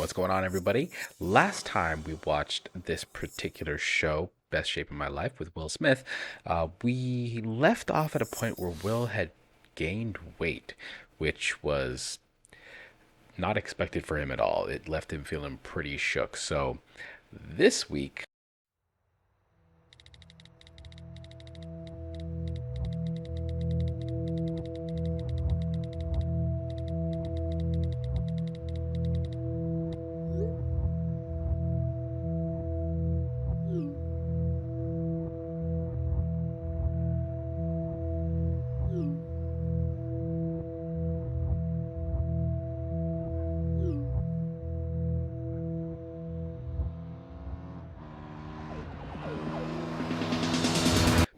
What's going on, everybody? Last time we watched this particular show, Best Shape of My Life with Will Smith, we left off at a point where Will had gained weight, which was not expected for him at all. It left him feeling pretty shook. So this week,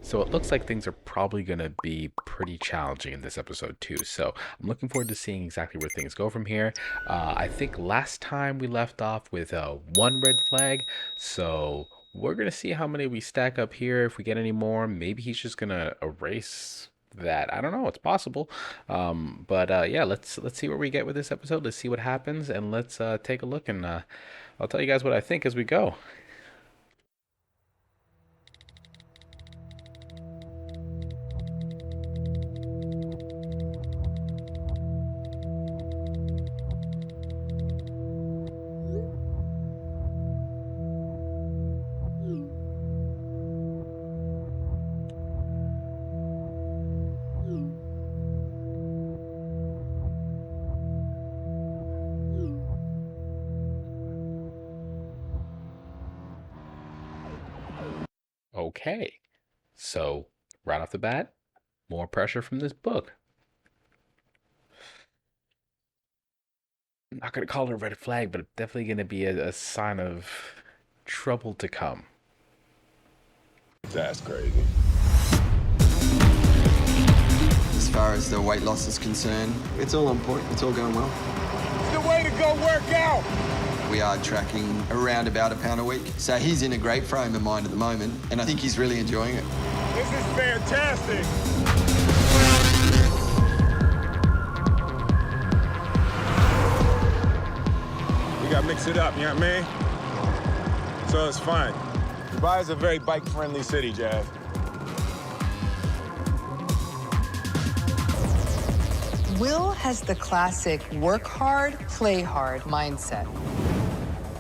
so it looks like things are probably going to be pretty challenging in this episode too. So I'm looking forward to seeing exactly where things go from here. I think last time we left off with one red flag, so we're gonna see how many we stack up here. If we get any more, maybe he's just gonna erase that. I don't know. It's possible. But yeah, let's see where we get with this episode. Let's see what happens, and let's take a look, and I'll tell you guys what I think as we go. Okay. So, right off the bat, more pressure from this book. I'm not going to call it a red flag, but it's definitely going to be a sign of trouble to come. That's crazy. As far as the weight loss is concerned, it's all on point. It's all going well. It's the way to go work out. We are tracking around about a pound a week. So he's in a great frame of mind at the moment, and I think he's really enjoying it. This is fantastic. We gotta mix it up, you know what I mean? So it's fine. Dubai is a very bike-friendly city, Jazz. Will has the classic work hard, play hard mindset.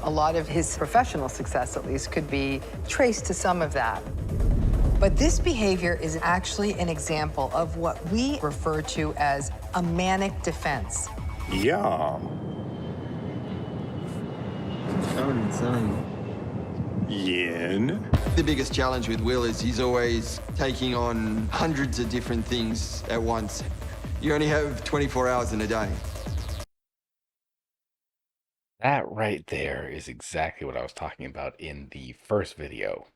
A lot of his professional success, at least, could be traced to some of that. But this behavior is actually an example of what we refer to as a manic defense. Yeah. Yin. The biggest challenge with Will is he's always taking on hundreds of different things at once. You only have 24 hours in a day. That right there is exactly what I was talking about in the first video.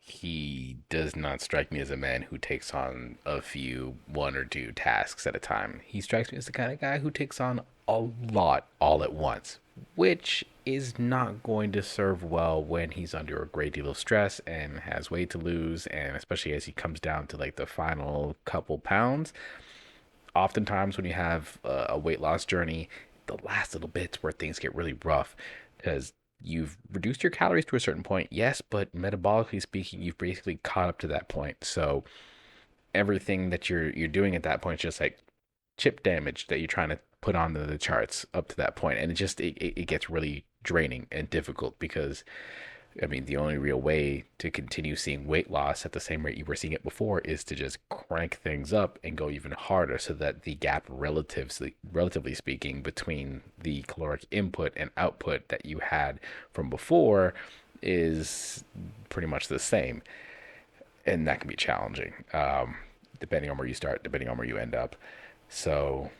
He does not strike me as a man who takes on one or two tasks at a time. He strikes me as the kind of guy who takes on a lot all at once, which is not going to serve well when he's under a great deal of stress and has weight to lose, and especially as he comes down to like the final couple pounds. Oftentimes when you have a weight loss journey, the last little bits where things get really rough, because you've reduced your calories to a certain point, yes, but metabolically speaking, you've basically caught up to that point. So everything that you're doing at that point is just like chip damage that you're trying to put onto the charts up to that point, and it gets really draining and difficult because I mean, the only real way to continue seeing weight loss at the same rate you were seeing it before is to just crank things up and go even harder so that the gap relatively speaking between the caloric input and output that you had from before is pretty much the same. And that can be challenging, depending on where you start, depending on where you end up. So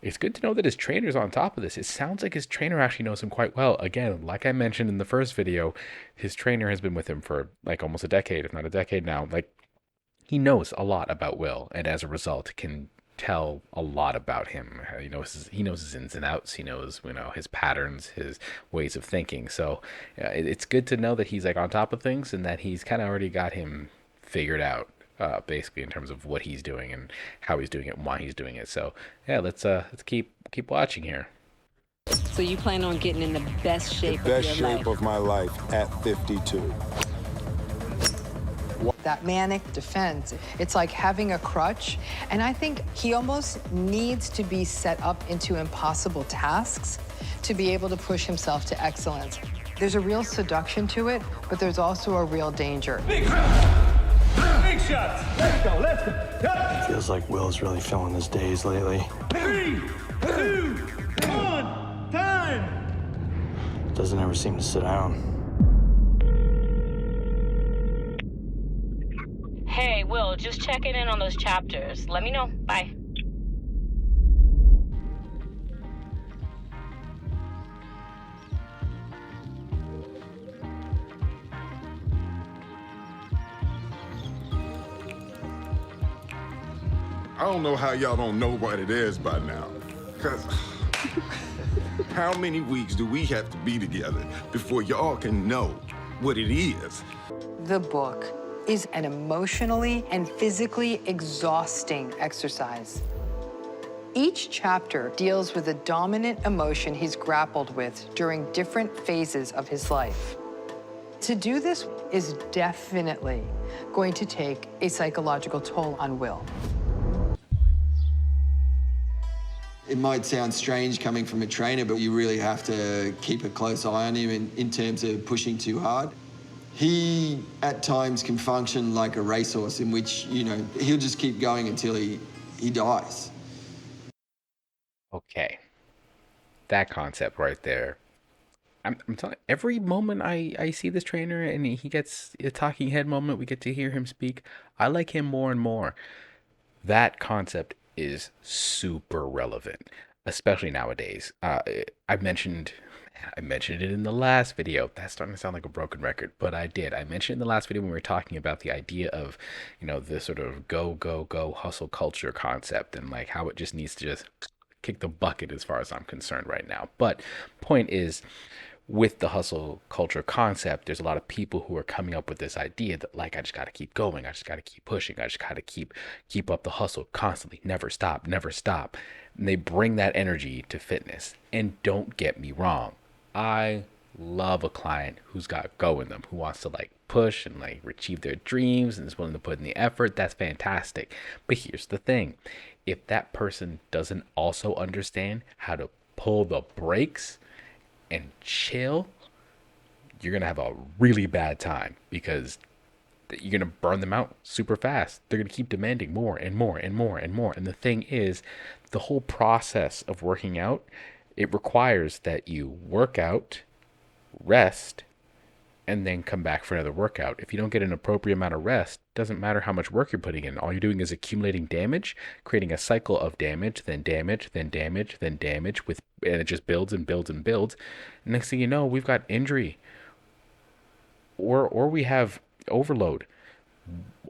it's good to know that his trainer's on top of this. It sounds like his trainer actually knows him quite well. Again, like I mentioned in the first video, his trainer has been with him for like almost a decade, if not a decade now. Like, he knows a lot about Will, and as a result can tell a lot about him. He knows his ins and outs. He knows, his patterns, his ways of thinking. So it's good to know that he's like on top of things and that he's kind of already got him figured out, basically in terms of what he's doing and how he's doing it and why he's doing it. So yeah, let's keep watching here. So you plan on getting in the best shape The of best your shape life? of my life at 52. That manic defense, it's like having a crutch. And I think he almost needs to be set up into impossible tasks to be able to push himself to excellence. There's a real seduction to it, but there's also a real danger. Big shots. Let's go, let's go. It feels like Will's really feeling his days lately. 3, 2, 1, time. Doesn't ever seem to sit down. Hey, Will, just checking in on those chapters. Let me know. Bye. I don't know how y'all don't know what it is by now. Because how many weeks do we have to be together before y'all can know what it is? The book is an emotionally and physically exhausting exercise. Each chapter deals with a dominant emotion he's grappled with during different phases of his life. To do this is definitely going to take a psychological toll on Will. It might sound strange coming from a trainer, but you really have to keep a close eye on him in terms of pushing too hard. He, at times, can function like a racehorse in which, you know, he'll just keep going until he dies. Okay. That concept right there. I'm telling you, every moment I see this trainer and he gets a talking head moment, we get to hear him speak, I like him more and more. That concept is super relevant, especially nowadays. I mentioned it in the last video. That's starting to sound like a broken record, but I did. I mentioned in the last video when we were talking about the idea of, the sort of go, go, go hustle culture concept and like how it just needs to just kick the bucket as far as I'm concerned right now. But point is, with the hustle culture concept, there's a lot of people who are coming up with this idea that like I just got to keep going, I just got to keep pushing, I just got to keep up the hustle constantly, never stop, never stop. And they bring that energy to fitness. And don't get me wrong, I love a client who's got go in them, who wants to like push and like achieve their dreams and is willing to put in the effort. That's fantastic. But here's the thing. If that person doesn't also understand how to pull the brakes and chill, you're gonna have a really bad time because you're gonna burn them out super fast. They're gonna keep demanding more and more and more and more. And the thing is, the whole process of working out, it requires that you work out, rest, and then come back for another workout. If you don't get an appropriate amount of rest, doesn't matter how much work you're putting in. All you're doing is accumulating damage, creating a cycle of damage, then damage, then damage, then damage, and it just builds and builds and builds. And next thing you know, we've got injury, or we have overload.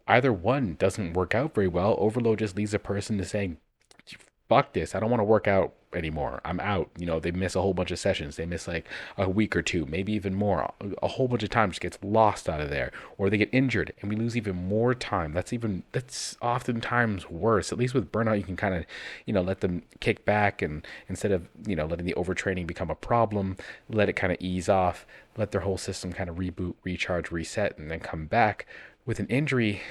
Either one doesn't work out very well. Overload just leads a person to saying, fuck this, I don't want to work out anymore, I'm out. They miss a whole bunch of sessions, they miss like a week or two, maybe even more. A whole bunch of time just gets lost out of there, or they get injured and we lose even more time. That's oftentimes worse. At least with burnout, you can kind of let them kick back, and instead of letting the overtraining become a problem, let it kind of ease off, let their whole system kind of reboot, recharge, reset, and then come back. With an injury,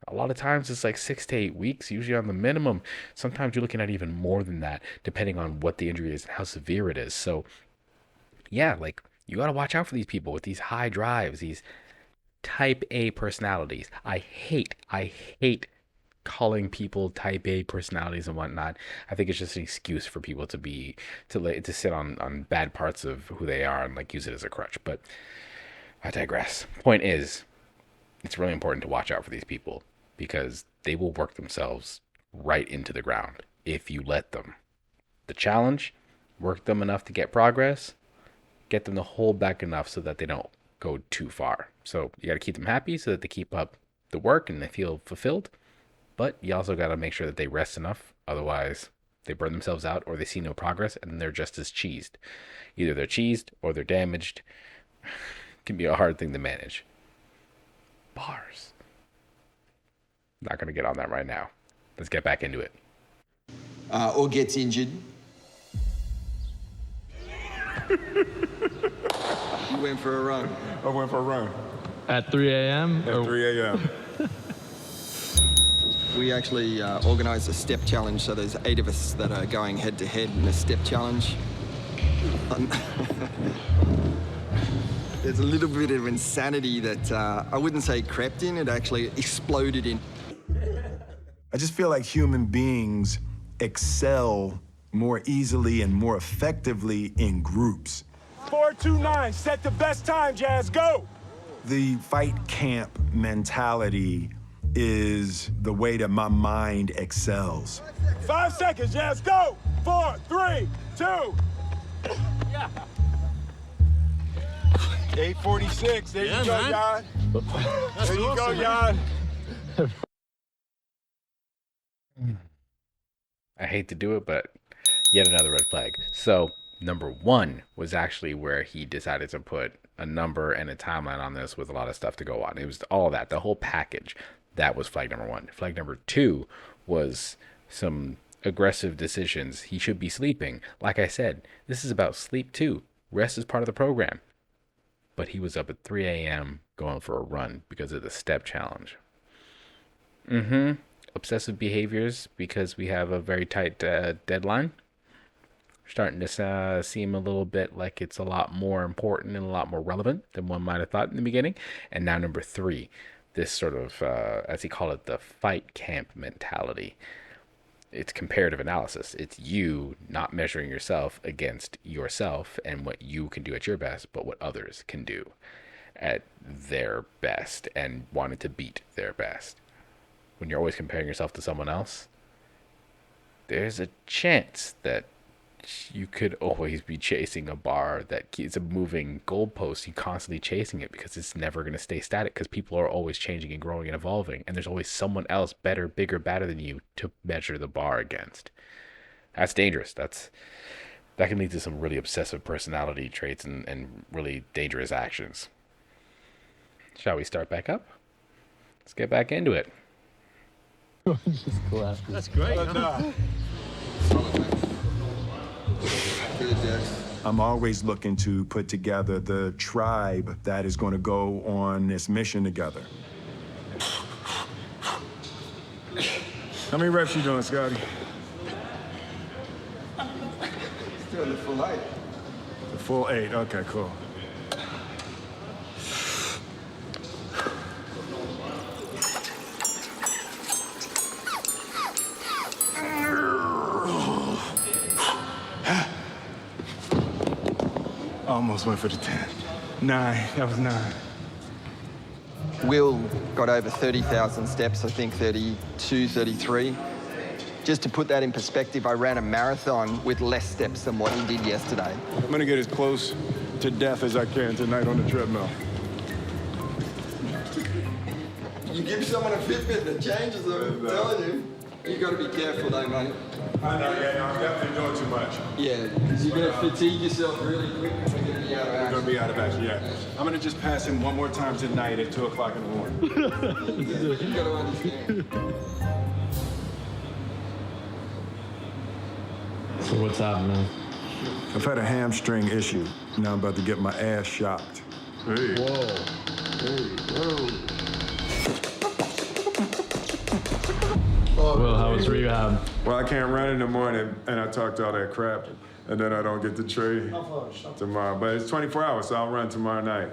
a lot of times it's like 6 to 8 weeks, usually on the minimum. Sometimes you're looking at even more than that, depending on what the injury is and how severe it is. So, yeah, like you got to watch out for these people with these high drives, these type A personalities. I hate calling people type A personalities and whatnot. I think it's just an excuse for people to sit on bad parts of who they are and like use it as a crutch. But I digress. Point is, it's really important to watch out for these people because they will work themselves right into the ground if you let them. The challenge, work them enough to get progress, get them to hold back enough so that they don't go too far. So you got to keep them happy so that they keep up the work and they feel fulfilled. But you also got to make sure that they rest enough. Otherwise, they burn themselves out or they see no progress and they're just as cheesed. Either they're cheesed or they're damaged. It can be a hard thing to manage. Bars. Not going to get on that right now. Let's get back into it. Or gets injured. You went for a run. I went for a run At 3 a.m.? at 3 a.m. We actually organised a step challenge, so there's 8 of us that are going head-to-head in a step challenge. There's a little bit of insanity that I wouldn't say crept in, it actually exploded in. I just feel like human beings excel more easily and more effectively in groups. 429, set the best time, Jazz, go! The fight camp mentality is the way that my mind excels. 5 seconds, Jazz, go! 4, 3, 2. 8:46, there you go, Jan. There you go, Jan. I hate to do it, but yet another red flag. So number 1 was actually where he decided to put a number and a timeline on this with a lot of stuff to go on. It was all that, the whole package. That was flag number 1. Flag number 2 was some aggressive decisions. He should be sleeping. Like I said, this is about sleep too. Rest is part of the program. But he was up at 3 a.m. going for a run because of the step challenge. Obsessive behaviors because we have a very tight deadline. Starting to seem a little bit like it's a lot more important and a lot more relevant than one might have thought in the beginning. And now number 3, this sort of, as he called it, the fight camp mentality. It's comparative analysis. It's you not measuring yourself against yourself and what you can do at your best, but what others can do at their best and wanting to beat their best. When you're always comparing yourself to someone else, there's a chance that you could always be chasing a bar that keeps a moving goalpost. You constantly chasing it because it's never going to stay static because people are always changing and growing and evolving. And there's always someone else better, bigger, badder than you to measure the bar against. That's dangerous. That can lead to some really obsessive personality traits and really dangerous actions. Shall we start back up? Let's get back into it. That's great. I'm always looking to put together the tribe that is going to go on this mission together. How many reps you doing, Scotty? Doing the full 8. The full 8, okay, cool. Almost went for the 10. 9, that was 9. Will got over 30,000 steps, I think 32, 33. Just to put that in perspective, I ran a marathon with less steps than what he did yesterday. I'm gonna get as close to death as I can tonight on the treadmill. You give someone a Fitbit that changes them, I'm telling you. You got to be careful though, mate. I know, yeah, I'm definitely doing too much. Yeah, because you're going to fatigue yourself really quick and we're going to be out of I'm action. gonna be out of action, yeah. I'm gonna just pass him one more time tonight at 2 o'clock in the morning. You got to understand. So what's happening? I've had a hamstring issue. Now I'm about to get my ass shocked. Hey. Will, how was rehab? Well, I can't run in the morning, and I talked all that crap, and then I don't get to trade tomorrow. But it's 24 hours, so I'll run tomorrow night.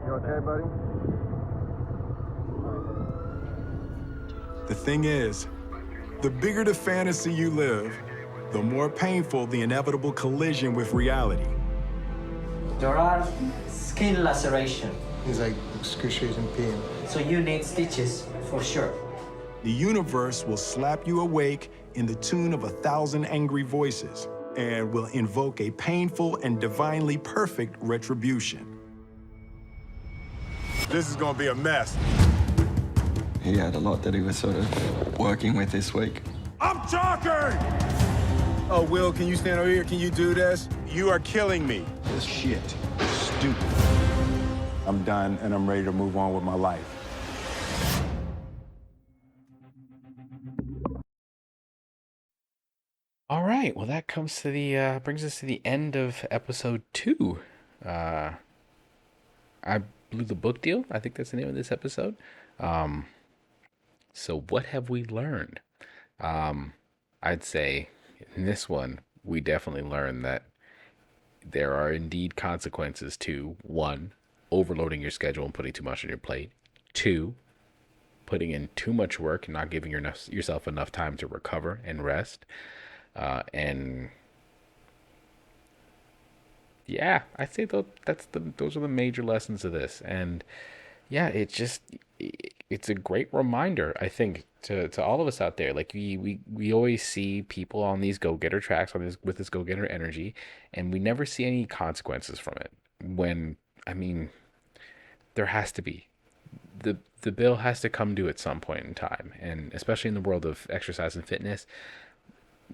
You okay, buddy? The thing is, the bigger the fantasy you live, the more painful the inevitable collision with reality. There are skin laceration, It's like excruciating pain. so you need stitches for sure. The universe will slap you awake in the tune of 1,000 angry voices and will invoke a painful and divinely perfect retribution. This is gonna be a mess. He had a lot that he was sort of working with this week. I'm talking! Oh, Will, can you stand over here? Can you do this? You are killing me. This shit is stupid. I'm done, and I'm ready to move on with my life. All right, well, that comes to the brings us to the end of episode 2. I blew the book deal. I think that's the name of this episode. So what have we learned? I'd say in this one, we definitely learned that there are indeed consequences to, 1, overloading your schedule and putting too much on your plate. 2, putting in too much work and not giving yourself enough time to recover and rest. And yeah, I'd say those are the major lessons of this. And yeah, it's a great reminder, I think, to all of us out there. Like we always see people on these go-getter tracks with this go-getter energy, and we never see any consequences from it. When, I mean, there has to be. The bill has to come due at some point in time, and especially in the world of exercise and fitness,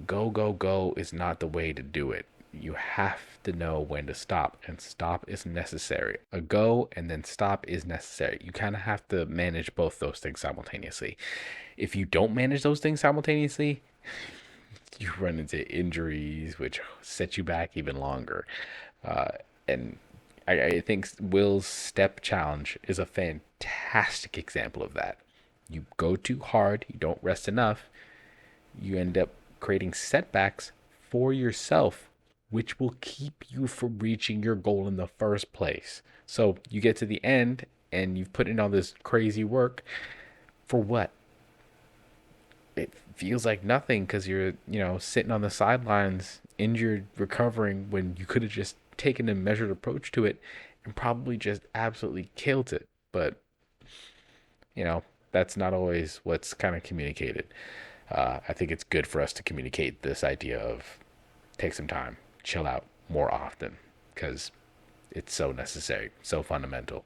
go is not the way to do it. You have to know when to stop, and stop is necessary. A go and then stop is necessary. You kind of have to manage both those things simultaneously. If you don't manage those things simultaneously, you run into injuries, which set you back even longer. And I think Will's step challenge is a fantastic example of that. You go too hard, you don't rest enough, you end up creating setbacks for yourself, which will keep you from reaching your goal in the first place. So you get to the end and you've put in all this crazy work for what? It feels like nothing because you're, sitting on the sidelines, injured, recovering, when you could have just taken a measured approach to it and probably just absolutely killed it. But, that's not always what's kind of communicated. I think it's good for us to communicate this idea of take some time, chill out more often, because it's so necessary, so fundamental.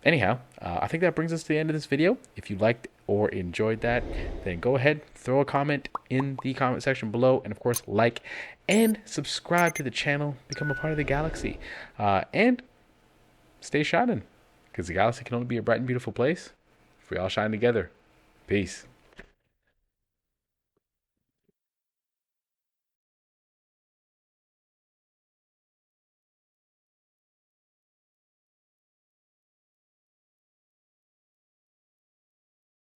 Anyhow, I think that brings us to the end of this video. If you liked or enjoyed that, then go ahead, throw a comment in the comment section below, and of course, like and subscribe to the channel, become a part of the galaxy, and stay shining, because the galaxy can only be a bright and beautiful place if we all shine together. Peace.